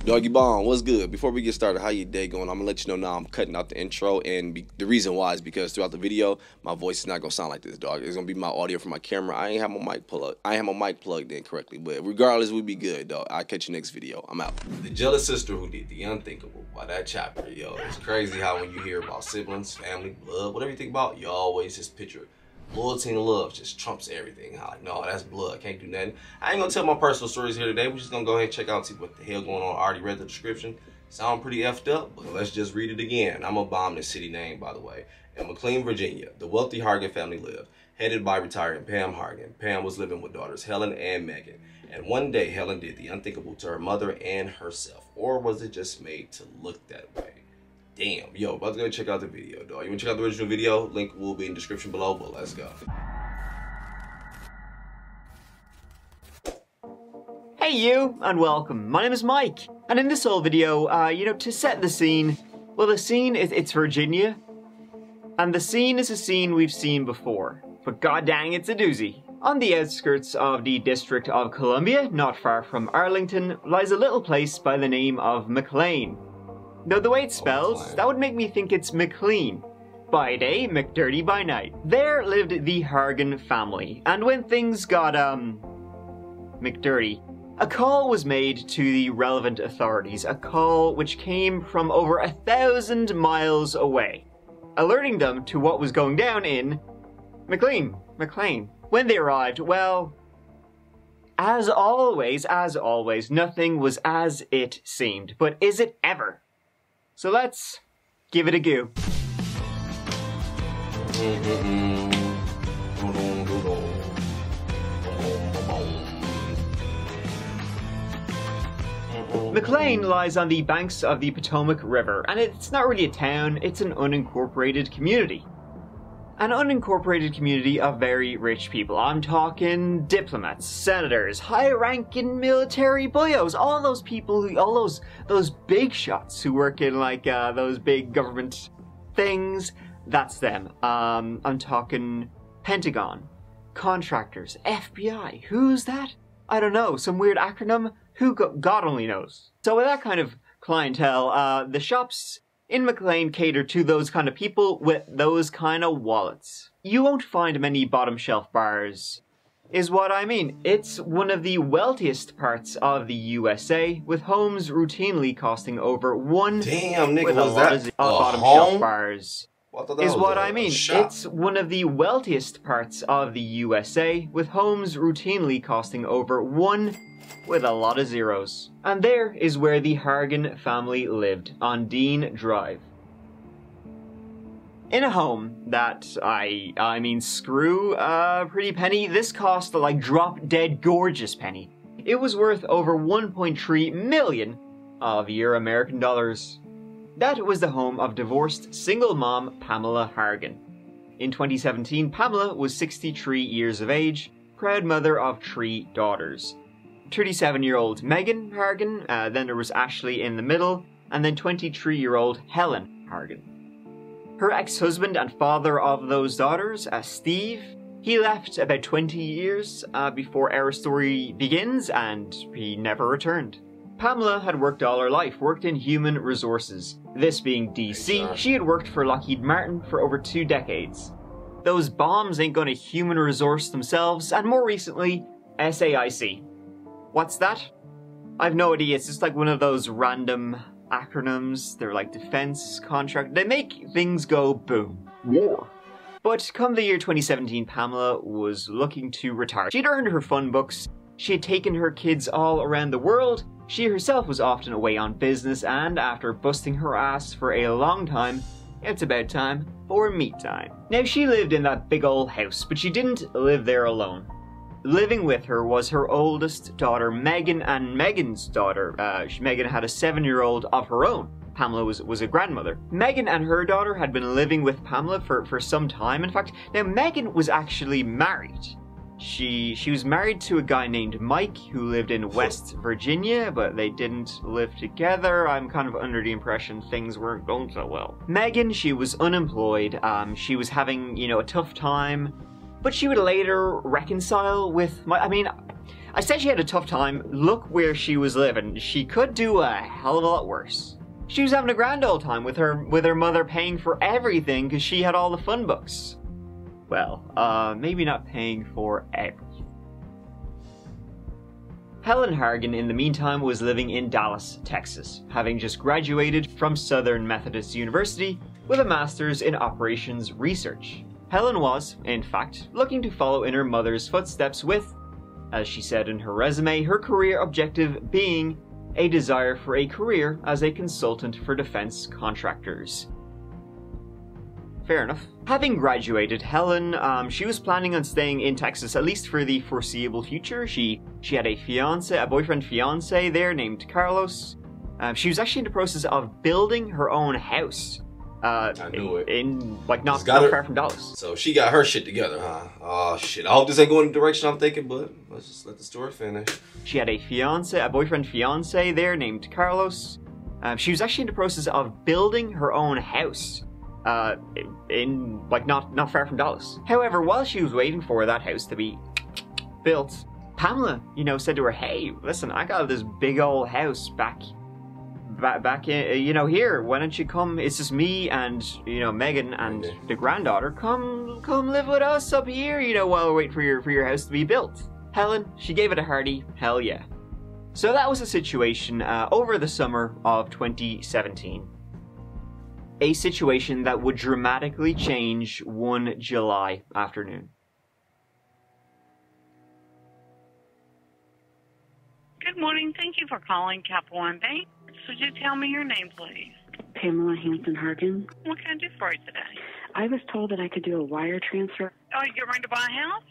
Doggy Bomb, what's good? Before we get started, how your day going? I'm gonna let you know now I'm cutting out the intro, and the reason why is because throughout the video, my voice is not gonna sound like this, dog. It's gonna be my audio from my camera. I ain't have my mic plugged in correctly, but regardless, we be good, dog. I'll catch you next video. I'm out. The jealous sister who did the unthinkable by that chapter, yo. It's crazy how when you hear about siblings, family, blood, whatever you think about, you always just picture loyalty and love just trumps everything. Like, no, that's blood. Can't do nothing. I ain't gonna tell my personal stories here today. We're just gonna go ahead and check out and see what the hell going on. I already read the description. Sound pretty effed up, but let's just read it again. I'm gonna bomb this city name, by the way. In McLean, Virginia, the wealthy Hargan family lived, headed by retiring Pam Hargan. Pam was living with daughters Helen and Megan. And one day, Helen did the unthinkable to her mother and herself. Or was it just made to look that way? Damn, yo, about to go check out the video, dog. You wanna check out the original video? Link will be in the description below, but let's go. Hey you, and welcome. My name is Mike, and in this whole video, to set the scene, well, the scene it's Virginia, and the scene is a scene we've seen before, but god dang, it's a doozy. On the outskirts of the District of Columbia, not far from Arlington, lies a little place by the name of McLean. Though the way it's spelled, that would make me think it's McLean. By day, McDirty by night. There lived the Hargan family, and when things got, McDirty, a call was made to the relevant authorities, a call which came from over 1,000 miles away, alerting them to what was going down in McLean. When they arrived, well, as always, nothing was as it seemed. But is it ever? So let's give it a go. McLean lies on the banks of the Potomac River, and it's not really a town, it's an unincorporated community. An unincorporated community of very rich people. I'm talking diplomats, senators, high-ranking military boyos, all those people, all those big shots who work in like those big government things. That's them. I'm talking Pentagon, contractors, FBI. Who's that? I don't know. Some weird acronym. Who God only knows. So with that kind of clientele, the shops in McLean cater to those kind of people with those kind of wallets. You won't find many bottom shelf bars, is what I mean. It's one of the wealthiest parts of the USA, with homes routinely costing over $1 Damn, nigga, with was a lot that of bottom home? shelf bars. Well, I Is what I a mean. shop. It's one of the wealthiest parts of the USA, with homes routinely costing over $1 with a lot of zeros. And there is where the Hargan family lived, on Dean Drive. In a home that, I mean, screw a pretty penny, this cost a like drop dead gorgeous penny. It was worth over 1.3 million of your American dollars. That was the home of divorced single mom Pamela Hargan. In 2017, Pamela was 63 years of age, proud mother of 3 daughters. 37-year-old Megan Hargan, then there was Ashley in the middle, and then 23-year-old Helen Hargan. Her ex-husband and father of those daughters, Steve, he left about 20 years before our story begins, and he never returned. Pamela had worked all her life, worked in human resources. This being DC, she had worked for Lockheed Martin for over 2 decades. Those bombs ain't gonna human resource themselves, and more recently, SAIC. What's that? I've no idea, it's just like one of those random acronyms. They're like defense contract. They make things go boom. War. But come the year 2017, Pamela was looking to retire. She'd earned her fun books, she had taken her kids all around the world, she herself was often away on business, and after busting her ass for a long time, it's about time for me time. Now she lived in that big old house, but she didn't live there alone. Living with her was her oldest daughter, Megan, and Megan's daughter. Megan had a 7-year-old of her own. Pamela was a grandmother. Megan and her daughter had been living with Pamela for some time. In fact, now Megan was actually married. She was married to a guy named Mike who lived in West Virginia, but they didn't live together. I'm kind of under the impression things weren't going so well. Megan, she was unemployed. She was having, a tough time. But she would later reconcile with I said she had a tough time. Look where she was living. She could do a hell of a lot worse. She was having a grand old time with her mother paying for everything because she had all the fun books. Well, maybe not paying for everything. Helen Hargan, in the meantime, was living in Dallas, Texas, having just graduated from Southern Methodist University with a master's in operations research. Helen was, in fact, looking to follow in her mother's footsteps with, as she said in her resume, her career objective being a desire for a career as a consultant for defense contractors. Fair enough. Having graduated, Helen, she was planning on staying in Texas at least for the foreseeable future. She had a boyfriend-fiance there named Carlos. She was actually in the process of building her own house. I knew it. Not far from Dallas. So she got her shit together, huh? Oh shit! I hope this ain't going in the direction I'm thinking, but let's just let the story finish. She had a boyfriend-fiance there named Carlos. She was actually in the process of building her own house. Not far from Dallas. However, while she was waiting for that house to be built, Pamela, said to her, "Hey, listen, I got this big old house back in, here. Why don't you come? It's just me and, Megan and the granddaughter. Come live with us up here, while we're waiting for your house to be built." Helen, she gave it a hearty hell yeah. So that was the situation over the summer of 2017. A situation that would dramatically change one July afternoon. Good morning. Thank you for calling Capital One Bank. Would you tell me your name, please? Pamela Hanson Hargan. What can I do for you today? I was told that I could do a wire transfer. Oh, you're going to buy a house?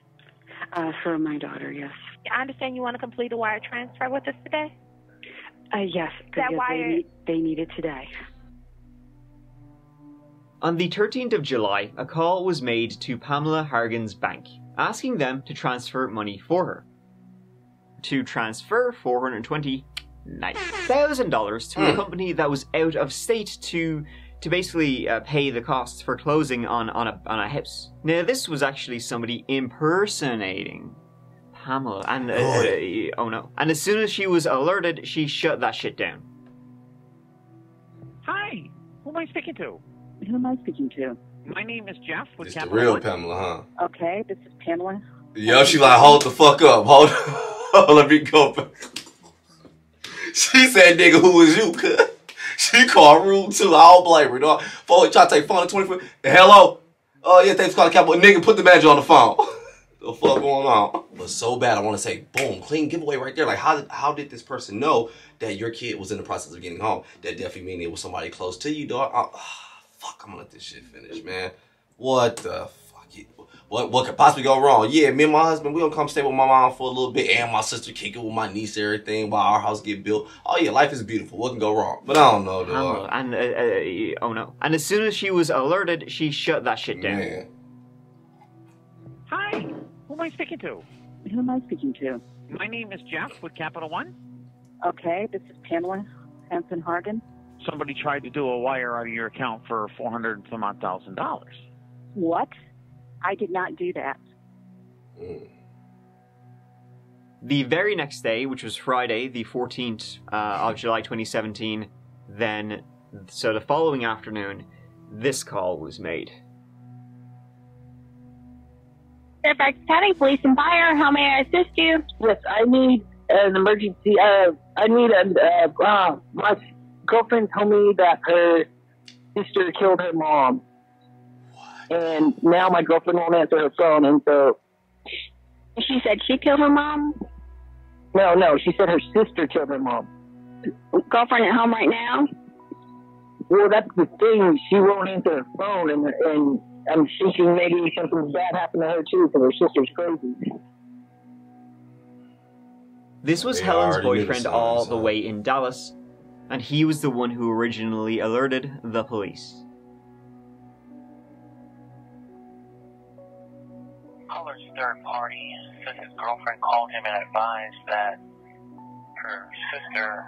For my daughter, yes. I understand you want to complete a wire transfer with us today? Yes, That because wire... they need it today. On the 13th of July, a call was made to Pamela Hargan's bank, asking them to transfer money for her. To transfer $420,000 to a company that was out of state to basically pay the costs for closing on a house. Now, this was actually somebody impersonating Pamela, and oh no. And as soon as she was alerted, she shut that shit down. Hi, who am I speaking to? Who am I speaking to? My name is Jeff with It's the Capital real One. Pamela, huh? Okay, this is Pamela. Yo, she like, hold the fuck up. Hold let me go back. She said, nigga, who is you? She called rude too. I don't blame her, dog. Try to take phone at 24. Hello? Oh, yeah, thanks for calling Capital. Nigga, put the manager on the phone. The fuck going on? But so bad, I want to say, boom, clean giveaway right there. Like, how did this person know that your kid was in the process of getting home? That definitely means it was somebody close to you, dog. Fuck, I'm gonna let this shit finish, man. What the fuck? What could possibly go wrong? Yeah, me and my husband, we gonna come stay with my mom for a little bit, and my sister kick it with my niece and everything while our house get built. Oh yeah, life is beautiful. What can go wrong? But I don't know, dog. And oh no. And as soon as she was alerted, she shut that shit down. Man. Hi, who am I speaking to? Who am I speaking to? My name is Jeff with Capital One. Okay, this is Pamela Hanson Hargan. Somebody tried to do a wire out of your account for $400 and some odd thousand. What? I did not do that. The very next day, which was Friday, the 14th of July 2017, so the following afternoon, this call was made. Fairfax County Police and Fire, how may I assist you? Yes, I need an emergency. My girlfriend told me that her sister killed her mom. And now my girlfriend won't answer her phone, and so... She said she killed her mom? No, she said her sister killed her mom. Girlfriend at home right now? Well, that's the thing. She won't answer her phone, and I'm thinking maybe something bad happened to her, too, because her sister's crazy. This was They Helen's already knew the boyfriend signs, all the huh? way in Dallas, and he was the one who originally alerted the police. Caller's third party says his girlfriend called him and advised that her sister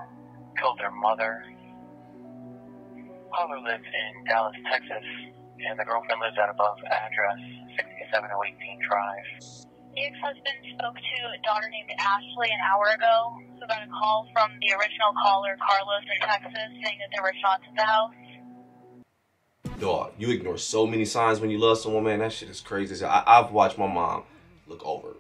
killed their mother. Caller lives in Dallas, Texas, and the girlfriend lives at above address 6718 Drive. The ex-husband spoke to a daughter named Ashley an hour ago. So got a call from the original caller, Carlos in Texas, saying that there were shots at the house. Dog, you ignore so many signs when you love someone, man. That shit is crazy. I've watched my mom look over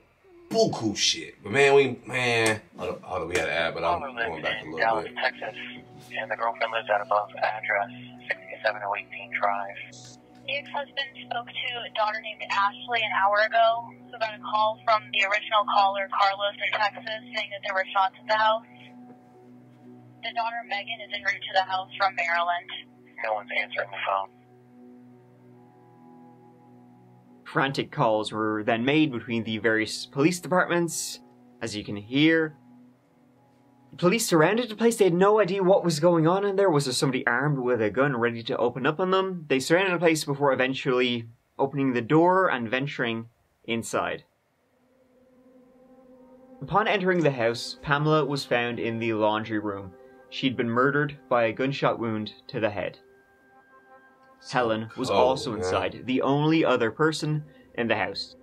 buku shit. But man, we had an ad, but I'm going back a little Dallas, bit. Texas, and the girlfriend lives at above address 6718 Drive. The ex-husband spoke to a daughter named Ashley an hour ago. So got a call from the original caller, Carlos in Texas, saying that there were shots at the house. The daughter, Megan, is en route to the house from Maryland. No one's answering the phone. Frantic calls were then made between the various police departments. As you can hear, police surrounded the place. They had no idea what was going on in there. Was there somebody armed with a gun ready to open up on them? They surrounded the place before eventually opening the door and venturing inside. Upon entering the house, Pamela was found in the laundry room. She'd been murdered by a gunshot wound to the head. Helen was also inside, the only other person in the house.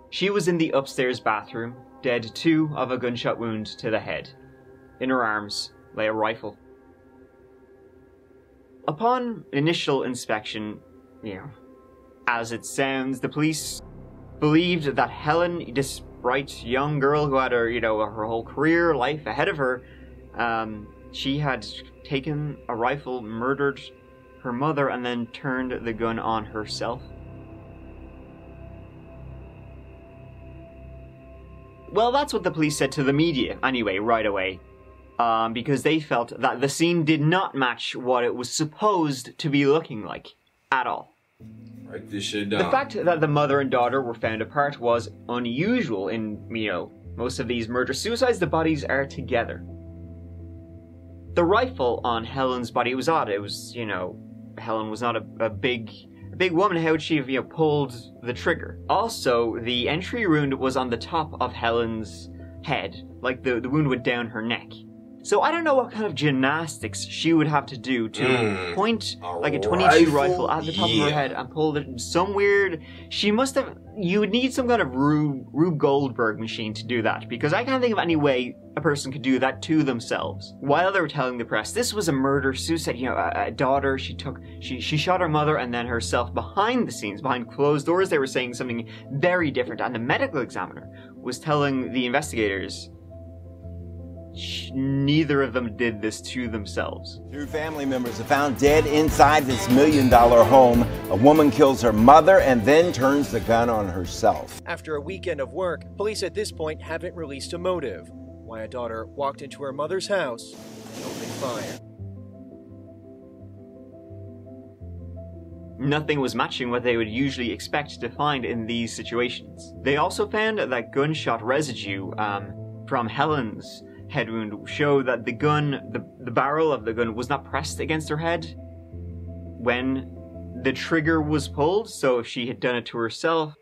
She was in the upstairs bathroom, dead too of a gunshot wound to the head. In her arms lay a rifle. Upon initial inspection, as it sounds, the police believed that Helen, this bright young girl who had her whole career, life ahead of her, she had taken a rifle, murdered her mother, and then turned the gun on herself. Well, that's what the police said to the media, anyway, right away. Because they felt that the scene did not match what it was supposed to be looking like, at all. Write this shit down. The fact that the mother and daughter were found apart was unusual in, most of these murder-suicides. The bodies are together. The rifle on Helen's body, it was odd. It was, Helen was not a big woman. How would she have, pulled the trigger? Also, the entry wound was on the top of Helen's head. Like, the wound went down her neck. So I don't know what kind of gymnastics she would have to do to point like a .22 rifle at the top of her head and pull it. Some weird... She must have... You would need some kind of Rube Goldberg machine to do that, because I can't think of any way a person could do that to themselves. While they were telling the press, this was a murder-suicide, a daughter, she shot her mother and then herself. Behind the scenes, behind closed doors, they were saying something very different, and the medical examiner was telling the investigators neither of them did this to themselves. Two family members are found dead inside this $1 million home. A woman kills her mother and then turns the gun on herself. After a weekend of work, police at this point haven't released a motive. Why a daughter walked into her mother's house and opened fire. Nothing was matching what they would usually expect to find in these situations. They also found that gunshot residue from Helen's head wound showed that the gun, the barrel of the gun was not pressed against her head when the trigger was pulled, so if she had done it to herself,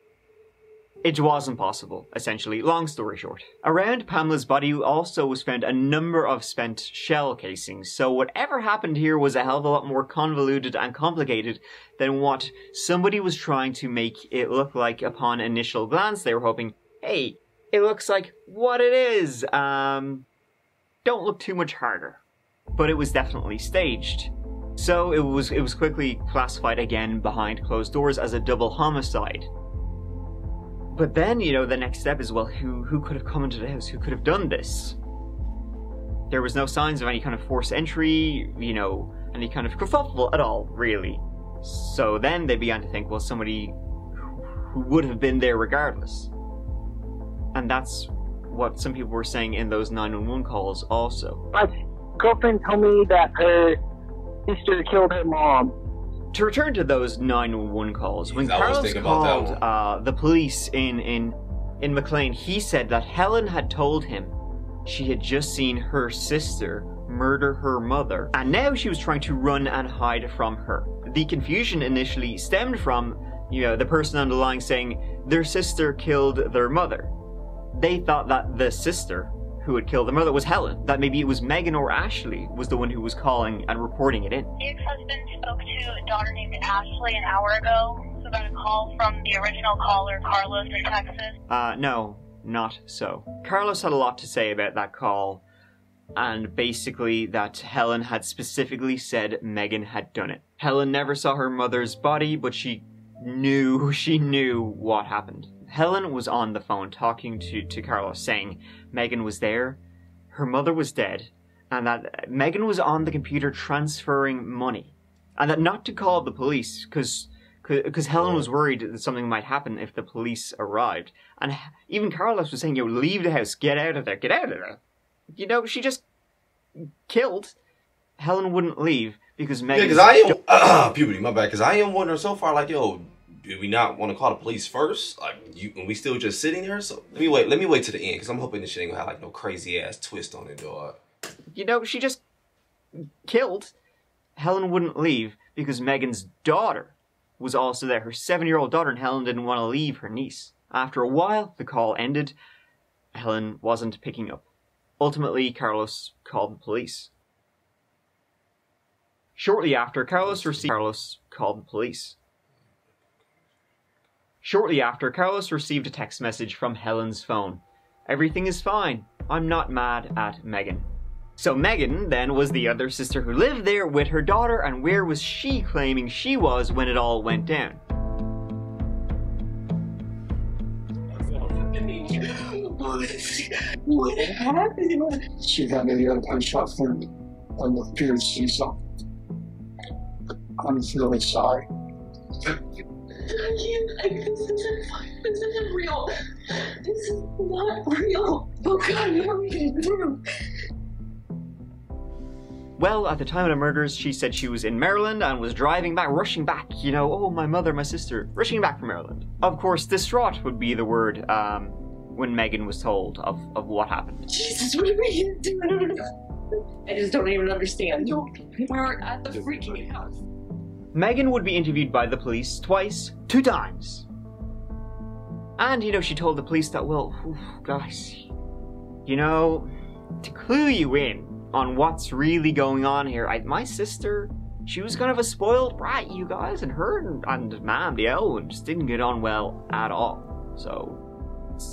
it wasn't possible, essentially. Long story short. Around Pamela's body also was found a number of spent shell casings, so whatever happened here was a hell of a lot more convoluted and complicated than what somebody was trying to make it look like upon initial glance. They were hoping, hey, it looks like what it is, don't look too much harder. But it was definitely staged. So it was quickly classified again behind closed doors as a double homicide. But then, the next step is, well, who could have come into the house? Who could have done this? There was no signs of any kind of forced entry, any kind of kerfuffle at all, really. So then they began to think, well, somebody who would have been there regardless. And that's what some people were saying in those 911 calls also. My girlfriend told me that her sister killed her mom. To return to those 911 calls, when Carlos called the police in McLean, he said that Helen had told him she had just seen her sister murder her mother, and now she was trying to run and hide from her. The confusion initially stemmed from, the person on the line saying their sister killed their mother. They thought that the sister who had killed the mother was Helen, that maybe it was Megan or Ashley was the one who was calling and reporting it in. The ex-husband spoke to a daughter named Ashley an hour ago. So got a call from the original caller, Carlos in Texas. No, not so. Carlos had a lot to say about that call, and basically that Helen had specifically said Megan had done it. Helen never saw her mother's body, but she knew what happened. Helen was on the phone talking to Carlos, saying Megan was there, her mother was dead, and that Megan was on the computer transferring money. And that not to call the police, because Helen was worried that something might happen if the police arrived. And even Carlos was saying, yo, leave the house, get out of there, get out of there. You know, she just killed. Helen wouldn't leave because Megan... Yeah, because I am... puberty, my bad. Because I am wondering so far, like, yo, do we not want to call the police first? Like, and we still just sitting here? So let me wait to the end, because I'm hoping this shit ain't gonna have, like, no crazy-ass twist on it, dog. You know, she just killed. Helen wouldn't leave because Megan's daughter was also there, her 7-year-old daughter, and Helen didn't want to leave her niece. After a while, the call ended. Helen wasn't picking up. Ultimately, Carlos called the police. Shortly after, Carlos called the police. Shortly after, Carlos received a text message from Helen's phone. Everything is fine. I'm not mad at Megan. So Megan, then, was the other sister who lived there with her daughter, and where was she claiming she was when it all went down? What happened? She got me the other punch shot from on the period seesaw. I'm really sorry. This isn't real. This is not real. Oh God, what are we gonna do? Well, at the time of the murders, she said she was in Maryland and was driving back, rushing back, you know, oh, my mother, my sister, rushing back from Maryland. Of course, distraught would be the word when Megan was told of what happened. Jesus, what are we gonna do? I don't know. I just don't even understand. We're at the freaking house. Megan would be interviewed by the police twice, 2 times. And, you know, she told the police that, well, guys, you know, to clue you in on what's really going on here, my sister, she was kind of a spoiled brat, you guys, and her and Ma'am the Owen just didn't get on well at all. So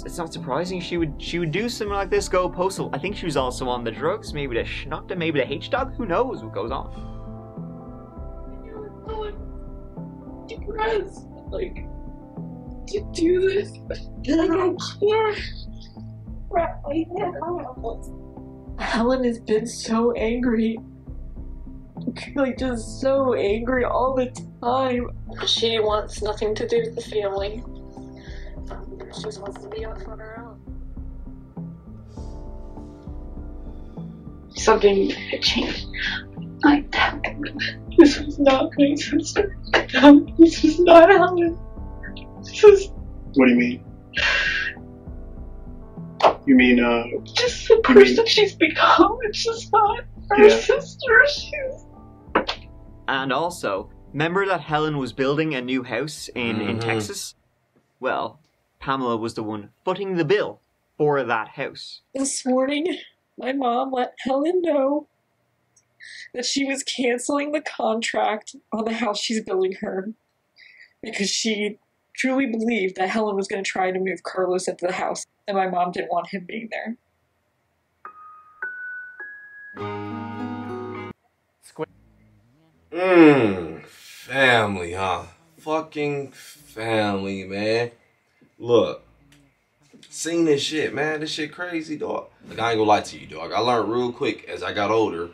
it's not surprising she would do something like this, go postal. I think she was also on the drugs, maybe the schnockta, maybe the H-dog, who knows what goes on. Depressed, like, to do this, like, I can't wrap my head around this. Helen has been so angry, like, just so angry all the time. She wants nothing to do with the family. She just wants to be out on her own. Something had changed. This was not my sister. This is not Helen. This is... What do you mean? You mean, just the person she's become. It's just not her sister. And also, remember that Helen was building a new house in Texas? Well, Pamela was the one footing the bill for that house. This morning, my mom let Helen know that she was canceling the contract on the house she's building her because she truly believed that Helen was going to try to move Carlos into the house, and my mom didn't want him being there. Family, huh? Fucking family, man. Look, seen this shit, man. This shit crazy, dog. Like, I ain't gonna lie to you, dog. I learned real quick as I got older,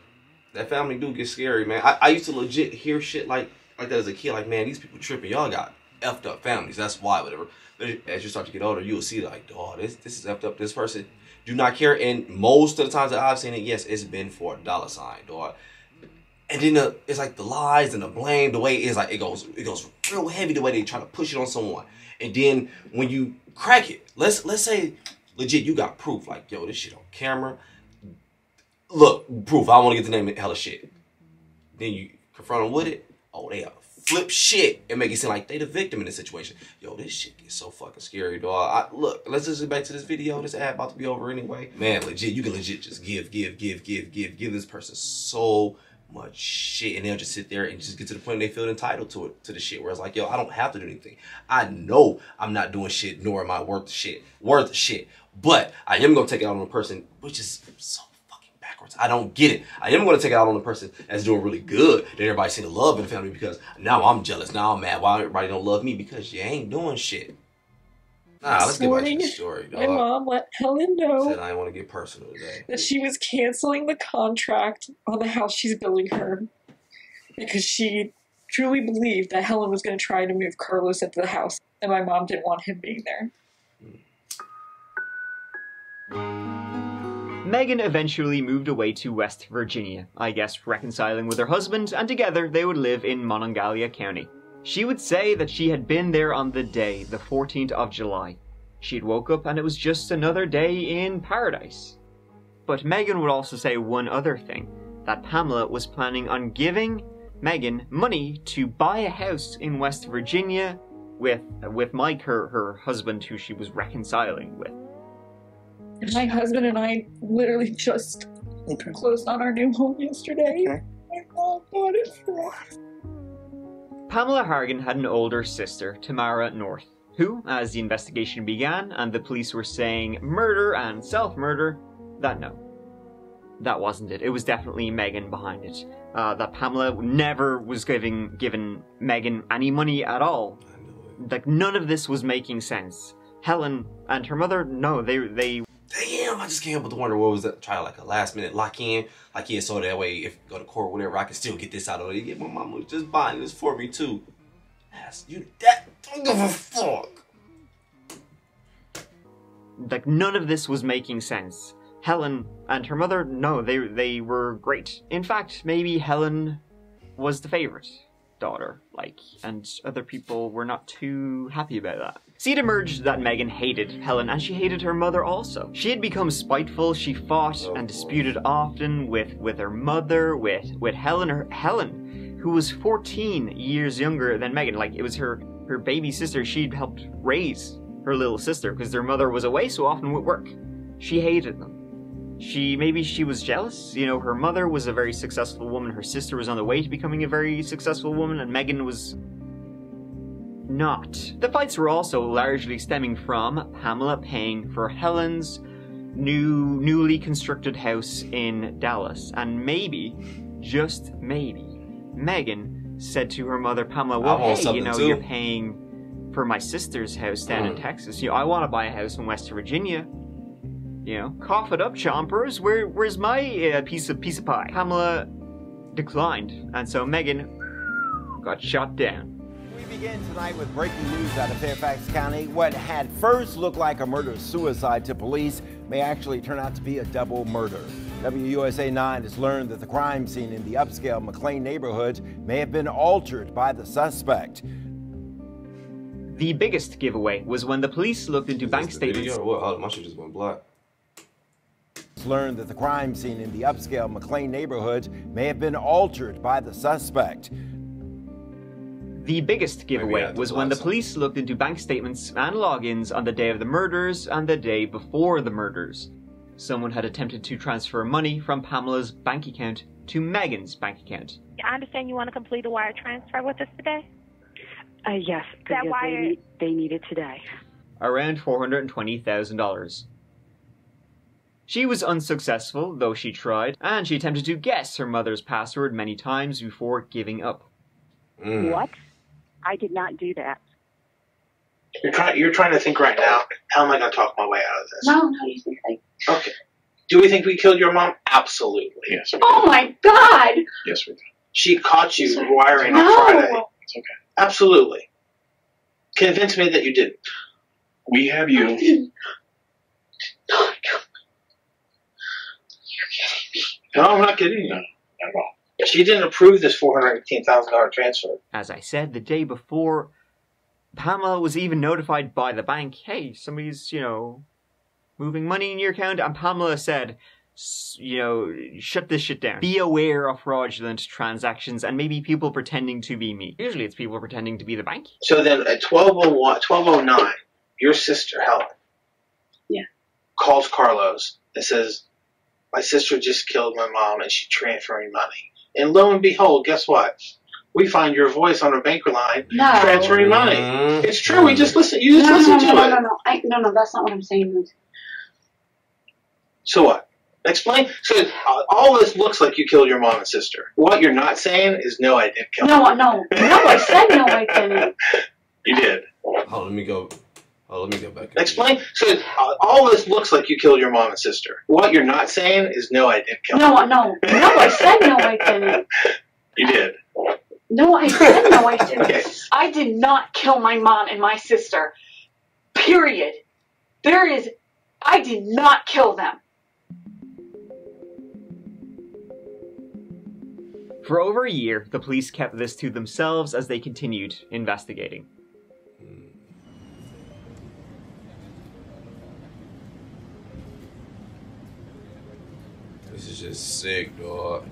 that family do get scary, man. I used to legit hear shit like that as a kid. Like, man, these people tripping. Y'all got effed up families. That's why, whatever. But as you start to get older, you'll see like, dog, this is effed up. This person do not care. And most of the times that I've seen it, yes, it's been for a dollar sign, dog. And then it's like the lies and the blame, the way it is, like it goes real heavy the way they try to push it on someone. And then when you crack it, let's say legit you got proof, like, yo, this shit on camera. Look, proof, I want to get the name of hella shit. Then you confront them with it. Oh, they flip shit and make it seem like they the victim in this situation. Yo, this shit gets so fucking scary, dog. Look, let's just get back to this video. This ad about to be over anyway. Man, legit, you can legit just give this person so much shit, and they'll just sit there and just get to the point where they feel entitled to the shit, where it's like, yo, I don't have to do anything. I know I'm not doing shit, nor am I worth shit, but I am gonna take it out on a person, which is so fucking backwards. I don't get it. I am gonna take it out on a person that's doing really good, that everybody see the love in the family, because now I'm jealous, now I'm mad, why everybody don't love me? Because you ain't doing shit. Nah, let's get back to the story, dog. My mom let Helen know Said I didn't want to get personal today. that she was canceling the contract on the house she's building her because she truly believed that Helen was going to try to move Carlos into the house, and my mom didn't want him being there. Megan eventually moved away to West Virginia, I guess reconciling with her husband, and together they would live in Monongalia County. She would say that she had been there on the day, the 14th of July. She'd woke up and it was just another day in paradise. But Megan would also say one other thing, that Pamela was planning on giving Megan money to buy a house in West Virginia with Mike, her husband, who she was reconciling with. My husband and I literally just closed on our new home yesterday. Okay. My mom bought it for us. Pamela Hargan had an older sister, Tamara North, who, as the investigation began and the police were saying murder and self-murder, that no. That wasn't it. It was definitely Megan behind it. That Pamela never was given Megan any money at all. Like, none of this was making sense. Helen and her mother, no, they Damn, I just can't help but to wonder what was that. Try like a last minute lock in, like, yeah, so that way if I go to court or whatever, I can still get this out of it. Get my mama just buying this for me too. Ass you that don't give a fuck. Like, none of this was making sense. Helen and her mother, no, they were great. In fact, maybe Helen was the favorite daughter, like, and other people were not too happy about that. See, it emerged that Megan hated Helen, and she hated her mother also. She had become spiteful, she fought and disputed often with her mother, with Helen, who was 14 years younger than Megan. Like, it was her baby sister. She'd helped raise her little sister, because their mother was away so often with work. She hated them. Maybe she was jealous. You know, her mother was a very successful woman, her sister was on the way to becoming a very successful woman, and Megan was not. The fights were also largely stemming from Pamela paying for Helen's newly constructed house in Dallas, and maybe, just maybe, Megan said to her mother, Pamela, well, hey, you know, you're paying for my sister's house down in Texas. You know, I want to buy a house in West Virginia. You know, cough it up, chompers. Where's my piece of pie? Pamela declined, and so Megan got shot down. We begin tonight with breaking news out of Fairfax County. What had first looked like a murder-suicide to police may actually turn out to be a double murder. WUSA 9 has learned that the crime scene in the upscale McLean neighborhood may have been altered by the suspect. The biggest giveaway was when the police looked into bank statements. What? My shit just went black. Learned that the crime scene in the upscale McLean neighborhood may have been altered by the suspect. The biggest giveaway was when the police looked into bank statements and logins on the day of the murders and the day before the murders. Someone had attempted to transfer money from Pamela's bank account to Megan's bank account. I understand you want to complete a wire transfer with us today? Yes, That wire... they need it today. Around $420,000. She was unsuccessful, though she tried, and she attempted to guess her mother's password many times before giving up. What? I did not do that. You're trying to think right now, how am I going to talk my way out of this? No, you think Okay. Do we think we killed your mom? Absolutely. Yes. Oh my God! Yes, we do. She caught you wiring on Friday. It's okay. Absolutely. Convince me that you didn't. We have you. No, I'm not kidding you. Not at all. She didn't approve this $418,000 transfer. As I said, the day before, Pamela was even notified by the bank, hey, somebody's, you know, moving money in your account, and Pamela said, you know, shut this shit down. Be aware of fraudulent transactions and maybe people pretending to be me. Usually it's people pretending to be the bank. So then at 12:09, your sister, Helen, calls Carlos and says, my sister just killed my mom and she's transferring money. And lo and behold, guess what? We find your voice on a banker line transferring money. It's true. We just listen. You just listen to it. No, that's not what I'm saying. So what? Explain. So all this looks like you killed your mom and sister. What you're not saying is no, I didn't kill them. No, I said no, I didn't. You did. Oh, let me go back. Explain. So all this looks like you killed your mom and sister. What you're not saying is no, I didn't kill them. No, I said no, I didn't. You did. No, I said no, I didn't. Okay. I did not kill my mom and my sister. Period. I did not kill them. For over a year, the police kept this to themselves as they continued investigating. This is just sick, dog.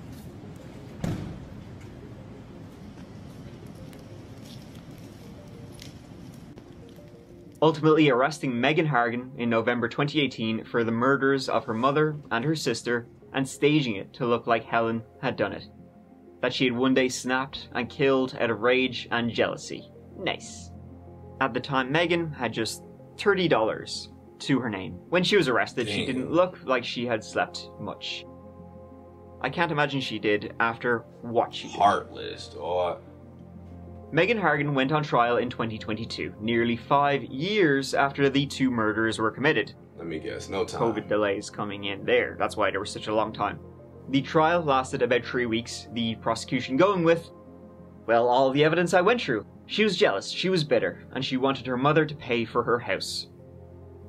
Ultimately arresting Megan Hargan in November 2018 for the murders of her mother and her sister and staging it to look like Helen had done it. That she had one day snapped and killed out of rage and jealousy. Nice. At the time, Megan had just $30 to her name. When she was arrested, she didn't look like she had slept much. I can't imagine she did after what she did. Heartless, dog. Megan Hargan went on trial in 2022, nearly 5 years after the two murders were committed. Let me guess, no time. COVID delays coming in there, that's why there was such a long time. The trial lasted about 3 weeks, the prosecution going with, well, all the evidence I went through. She was jealous, she was bitter, and she wanted her mother to pay for her house.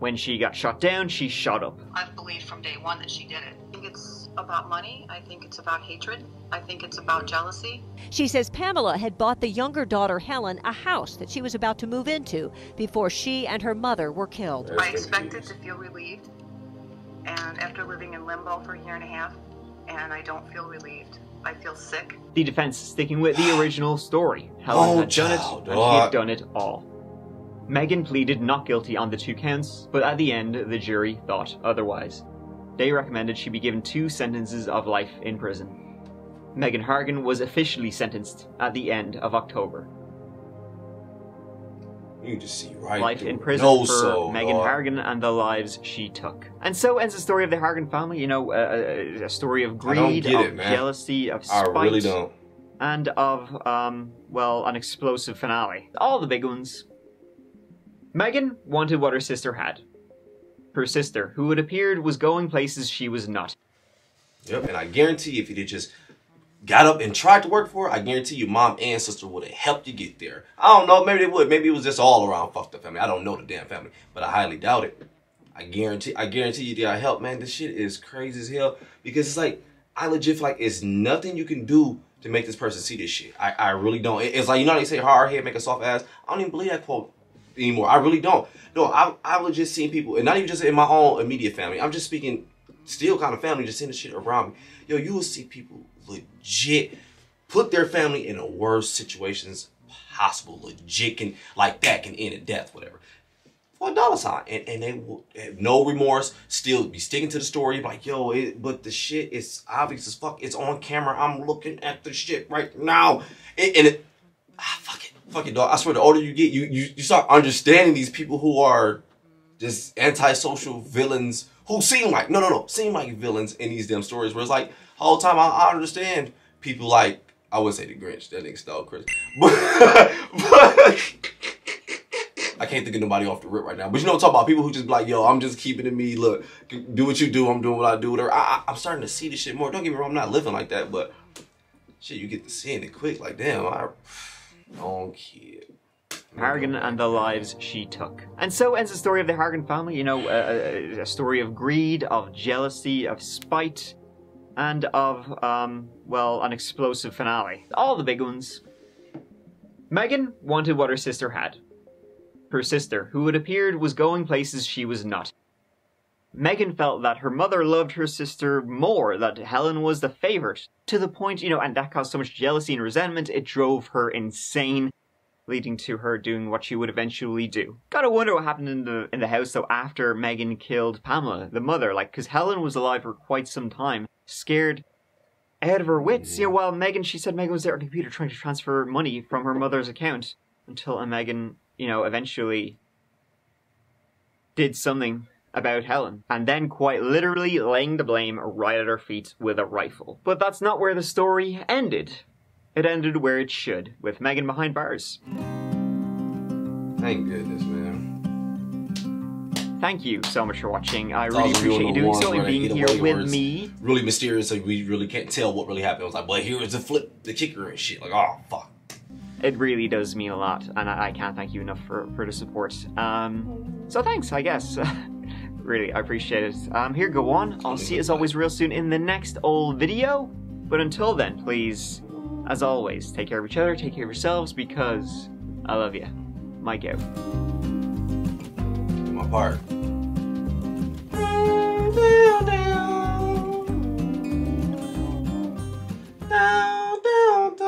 When she got shot down, she shot up. I've believed from day one that she did it. I think it's about money, I think it's about hatred, I think it's about jealousy. She says Pamela had bought the younger daughter, Helen, a house that she was about to move into before she and her mother were killed. I expected to feel relieved, and after living in limbo for a year and a half, and I don't feel relieved. I feel sick. The defense sticking with the original story. Helen had done it, and she had done it all. Megan pleaded not guilty on the 2 counts, but at the end, the jury thought otherwise. They recommended she be given 2 sentences of life in prison. Megan Hargan was officially sentenced at the end of October. You just see right life in prison for Megan Hargan and the lives she took. And so ends the story of the Hargan family. You know, a story of greed, of jealousy, of spite. I really don't. And of, well, an explosive finale. All the big ones. Megan wanted what her sister had. Her sister, who it appeared was going places she was not. Yep, and I guarantee if you'd just got up and tried to work for her, I guarantee you mom and sister would have helped you get there. I don't know, maybe they would. Maybe it was just all around fucked up family. I don't know the damn family, but I highly doubt it. I guarantee you they got help, man. This shit is crazy as hell because it's like, I legit feel like it's nothing you can do to make this person see this shit. I really don't. It's like, you know how they say hard head make a soft ass? I don't even believe that quote anymore. I really don't. No, I've legit seen people, and not even just in my own immediate family. I'm just speaking still kind of family, just seeing the shit around me. Yo, you will see people legit put their family in the worst situations possible. Legit can, like that can end in death, whatever. For a $sign. And they will have no remorse, still be sticking to the story. Like, yo, but the shit is obvious as fuck. It's on camera. I'm looking at the shit right now. Fuck it, dog. I swear, the older you get, you start understanding these people who are just antisocial villains who seem like, seem like villains in these damn stories where it's like, the whole time I understand people like, I would say the Grinch, that nigga stole Chris. But I can't think of nobody off the rip right now. But you know what I'm talking about? People who just be like, yo, I'm just keeping it me. Look, do what you do. I'm doing what I do. Whatever. I'm starting to see this shit more. Don't get me wrong, I'm not living like that, but shit, you get to seeing it quick. Like, damn, don't kid. Hargan and the lives she took. And so ends the story of the Hargan family. You know, a story of greed, of jealousy, of spite, and of, well, an explosive finale. All the big ones. Megan wanted what her sister had. Her sister, who it appeared was going places she was not. Megan felt that her mother loved her sister more, that Helen was the favorite, to the point, you know, and that caused so much jealousy and resentment, it drove her insane, leading to her doing what she would eventually do. Gotta wonder what happened in the house, though, after Megan killed Pamela, the mother, like, because Helen was alive for quite some time, scared out of her wits. You know, while Megan, she said Megan was there on the computer trying to transfer money from her mother's account until Megan, you know, eventually did something about Helen, and then quite literally laying the blame right at her feet with a rifle. But that's not where the story ended. It ended where it should, with Megan behind bars. Thank goodness, man. Thank you so much for watching. I really appreciate you doing so and being here with me. Really mysterious, like we really can't tell what really happened. I was like, but here's the flip, the kicker and shit. Like, oh, fuck. It really does mean a lot, and I can't thank you enough for the support. So thanks, I guess. Really, I appreciate it. Here, go on. I'll see you as always real soon in the next old video. But until then, please, as always, take care of each other, take care of yourselves, because I love you. Mike out. My part.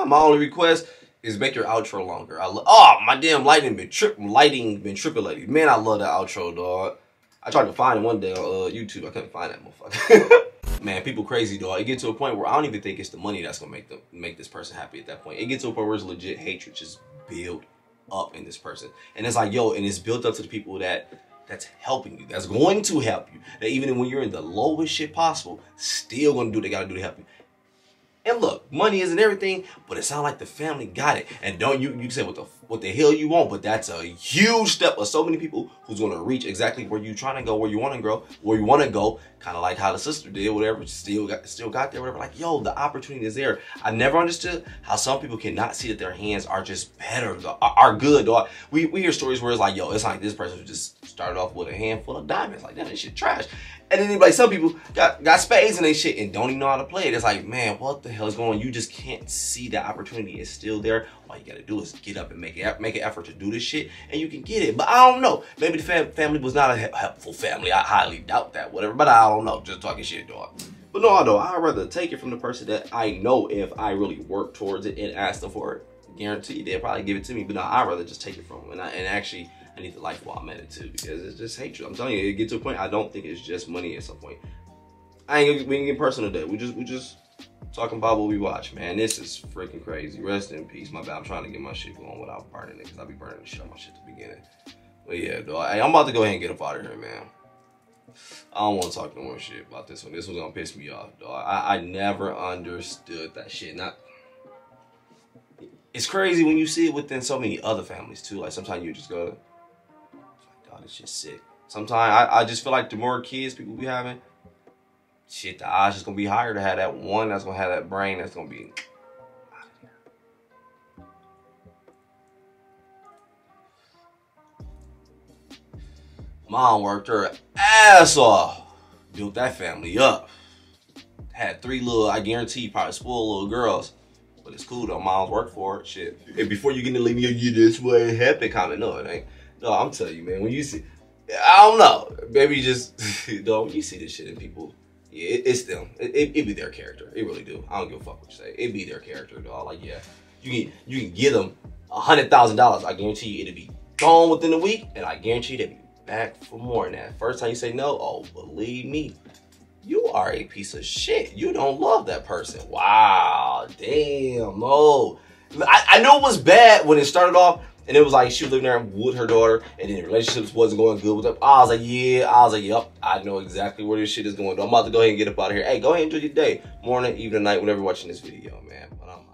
My only request is make your outro longer. Oh, my damn lighting been tripping. Man, I love that outro, dog. I tried to find it one day on YouTube. I couldn't find that motherfucker. Man, people crazy, dog. It gets to a point where I don't even think it's the money that's gonna make this person happy at that point. It gets to a point where it's legit hatred just built up in this person, and it's like, yo, and it's built up to the people that's helping you, that's going to help you, that even when you're in the lowest shit possible, still gonna do what they gotta do to help you. And look, money isn't everything, but it sounds like the family got it. And don't you say what the hell you want, but that's a huge step of so many people who's gonna reach exactly where you're trying to go, where you wanna grow, where you wanna go, kind of like how the sister did, whatever, still got there, whatever. Like, yo, the opportunity is there. I never understood how some people cannot see that their hands are just better, are good, dog. We hear stories where it's like, yo, it's like this person who just started off with a handful of diamonds, like that shit trash. And then like some people got spades and they shit and don't even know how to play it. It's like, man, what the hell is going on? You just can't see that opportunity is still there. All you gotta do is get up and make an effort to do this shit, and you can get it. But I don't know. Maybe the family was not a helpful family. I highly doubt that, whatever. But I don't know. Just talking shit, dog. But no, I'd rather take it from the person that I know if I really work towards it and ask them for it. Guaranteed they'll probably give it to me. But no, I'd rather just take it from them. And actually, I need the life while I'm at it too, because it's just hatred. I'm telling you, it gets to a point. I don't think it's just money at some point. We ain't get personal today. We just talking about what we watch, man. This is freaking crazy. Rest in peace. My bad. I'm trying to get my shit going without burning it, because I be burning the shit on my shit at the beginning. But yeah, dog. Hey, I'm about to go ahead and get up out of here, man. I don't want to talk no more shit about this one. This one's gonna piss me off, dog. I never understood that shit. It's crazy when you see it within so many other families too. Like sometimes you just go, like, dog, it's just sick. Sometimes I just feel like the more kids people be having, shit, the odds just gonna be higher to have that one that's gonna have that brain that's gonna be out of here. Mom worked her ass off, built that family up. Had 3 little, I guarantee, probably spoiled little girls. But it's cool though. Mom's work for it. Shit. And before you get to leave me, you this way, happy comment. No, it ain't. No, I'm telling you, man. When you see, I don't know. Maybe just, dog, when you see this shit in people, yeah, it's them. It be their character. It really do. I don't give a fuck what you say. It be their character, dog. Like, yeah, you can give them $100,000. I guarantee you it'll be gone within a week, and I guarantee they'll be back for more than that. First time you say no, oh, believe me, you are a piece of shit. You don't love that person. Wow, damn, no. I know it was bad when it started off, and it was like she was living there with her daughter, and then the relationships wasn't going good with her. I was like, yeah. I was like, yep, I know exactly where this shit is going. I'm about to go ahead and get up out of here. Hey, go ahead and enjoy your day. Morning, evening, night, whenever you're watching this video, man. But I'm